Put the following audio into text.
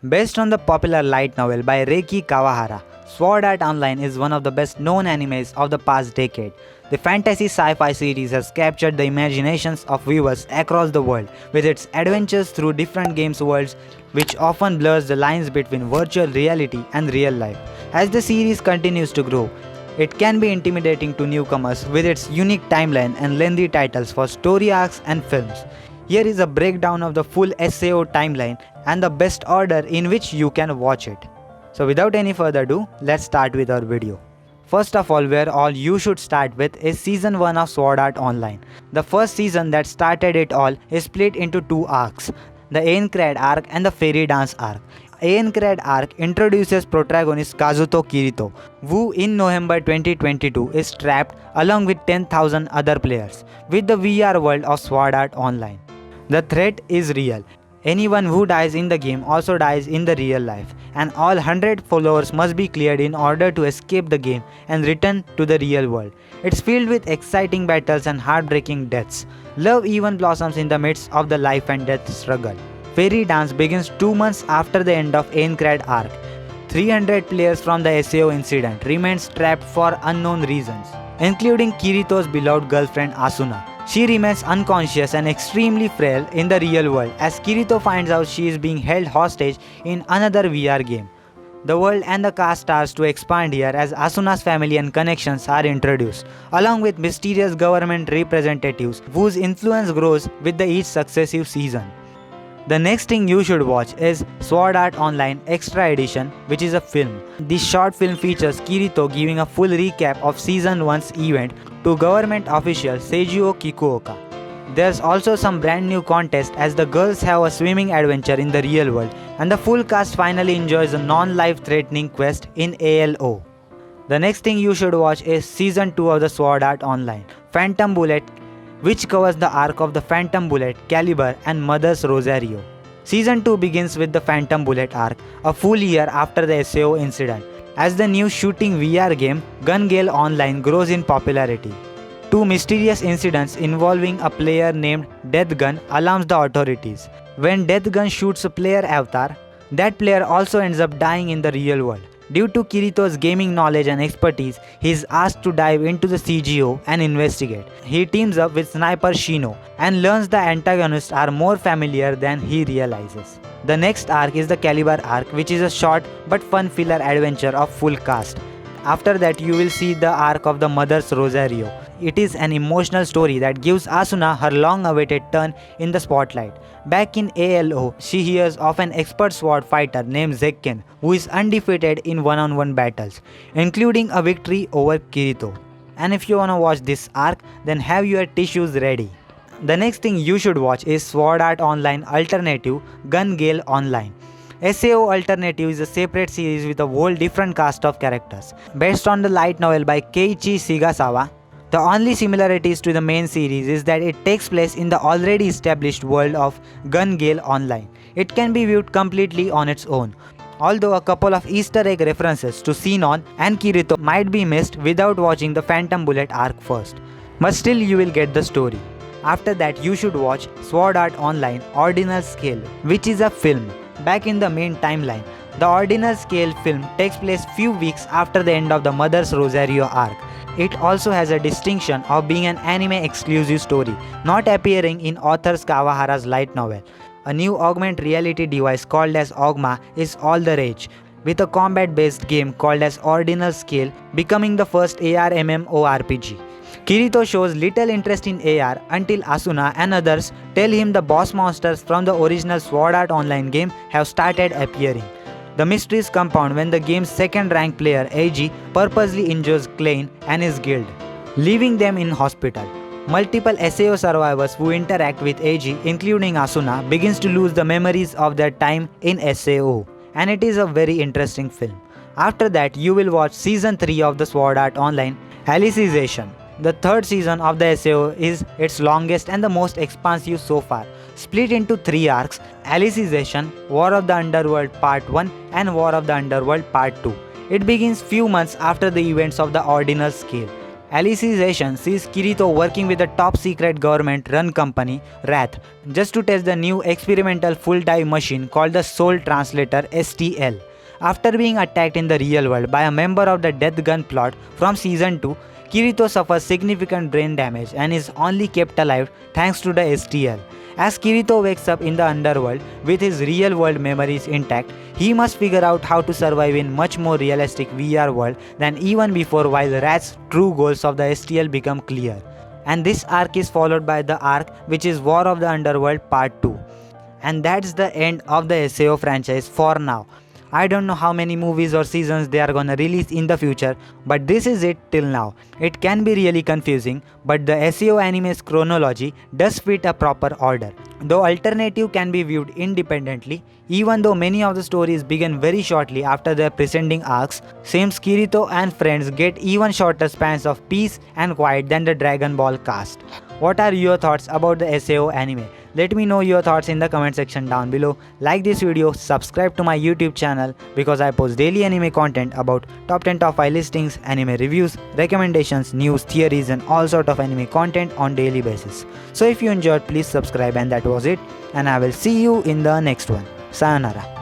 Based on the popular light novel by Reki Kawahara, Sword Art Online is one of the best known animes of the past decade. The fantasy sci-fi series has captured the imaginations of viewers across the world with its adventures through different games worlds, which often blurs the lines between virtual reality and real life. As the series continues to grow, it can be intimidating to newcomers with its unique timeline and lengthy titles for story arcs and films. Here is a breakdown of the full SAO timeline and the best order in which you can watch it. So without any further ado, let's start with our video. First of all, where all you should start with is Season 1 of Sword Art Online. The first season that started it all is split into two arcs, the Aint Cryed Arc and the Fairy Dance Arc. Aint Cryed Arc introduces protagonist Kazuto Kirito, who in November 2022 is trapped along with 10,000 other players with the VR world of Sword Art Online. The threat is real. Anyone who dies in the game also dies in the real life, and all 100 followers must be cleared in order to escape the game and return to the real world. It's filled with exciting battles and heartbreaking deaths. Love even blossoms in the midst of the life and death struggle. Fairy Dance begins 2 months after the end of Aint Cryed Arc. 300 players from the SAO incident remains trapped for unknown reasons, including Kirito's beloved girlfriend Asuna. She remains unconscious and extremely frail in the real world as Kirito finds out she is being held hostage in another VR game. The world and the cast starts to expand here as Asuna's family and connections are introduced, along with mysterious government representatives whose influence grows with each successive season. The next thing you should watch is Sword Art Online Extra Edition, which is a film. This short film features Kirito giving a full recap of Season 1's event to government official Seijiro Kikuoka. There's also some brand new contest as the girls have a swimming adventure in the real world, and the full cast finally enjoys a non-life threatening quest in ALO. The next thing you should watch is Season 2 of the Sword Art Online, Phantom Bullet, which covers the arc of the Phantom Bullet, Caliber and Mother's Rosario. Season 2 begins with the Phantom Bullet arc, a full year after the SAO incident, as the new shooting VR game Gun Gale Online grows in popularity. Two mysterious incidents involving a player named Death Gun alarms the authorities. When Death Gun shoots a player avatar, that player also ends up dying in the real world. Due to Kirito's gaming knowledge and expertise, he is asked to dive into the CGO and investigate. He teams up with Sniper Shino and learns the antagonists are more familiar than he realizes. The next arc is the Caliber arc, which is a short but fun filler adventure of full cast. After that, you will see the arc of the Mother's Rosario. It is an emotional story that gives Asuna her long-awaited turn in the spotlight. Back in ALO, she hears of an expert sword fighter named Zekken who is undefeated in one-on-one battles, including a victory over Kirito. And if you wanna watch this arc, then have your tissues ready. The next thing you should watch is Sword Art Online Alternative Gun Gale Online. SAO Alternative is a separate series with a whole different cast of characters. Based on the light novel by Keiichi Shigasawa, the only similarities to the main series is that it takes place in the already established world of Gun Gale Online. It can be viewed completely on its own, although a couple of Easter egg references to Sinon and Kirito might be missed without watching the Phantom Bullet arc first. But still you will get the story. After that you should watch Sword Art Online Ordinal Scale, which is a film. Back in the main timeline, the Ordinal Scale film takes place few weeks after the end of the Mother's Rosario arc. It also has a distinction of being an anime exclusive story, not appearing in author Kawahara's light novel. A new augmented reality device called as Augma is all the rage, with a combat based game called as Ordinal Scale becoming the first AR MMORPG. Kirito shows little interest in AR until Asuna and others tell him the boss monsters from the original Sword Art Online game have started appearing. The mysteries compound when the game's second-ranked player Eiji purposely injures Klein and his guild, leaving them in hospital. Multiple SAO survivors who interact with Eiji, including Asuna, begins to lose the memories of their time in SAO, and it is a very interesting film. After that, you will watch Season 3 of the Sword Art Online, Alicization. The third season of the SAO is its longest and the most expansive so far, split into 3 arcs: Alicization, War of the Underworld Part 1 and War of the Underworld Part 2. It begins few months after the events of the Ordinal Scale. Alicization sees Kirito working with the top secret government run company Wrath just to test the new experimental full dive machine called the Soul Translator STL. After being attacked in the real world by a member of the Death Gun plot from season 2, Kirito suffers significant brain damage and is only kept alive thanks to the STL. As Kirito wakes up in the underworld with his real world memories intact, he must figure out how to survive in much more realistic VR world than even before, while Rat's true goals of the STL become clear. And this arc is followed by the arc which is War of the Underworld Part 2. And that's the end of the SAO franchise for now. I don't know how many movies or seasons they are gonna release in the future, but this is it till now. It can be really confusing, but the SAO anime's chronology does fit a proper order. Though alternative can be viewed independently, even though many of the stories begin very shortly after their preceding arcs, seems Kirito and friends get even shorter spans of peace and quiet than the Dragon Ball cast. What are your thoughts about the SAO anime? Let me know your thoughts in the comment section down below. Like this video, subscribe to my YouTube channel because I post daily anime content about top 10 top 5 listings, anime reviews, recommendations, news, theories and all sort of anime content on daily basis. So if you enjoyed, please subscribe, and that was it, and I will see you in the next one. Sayonara.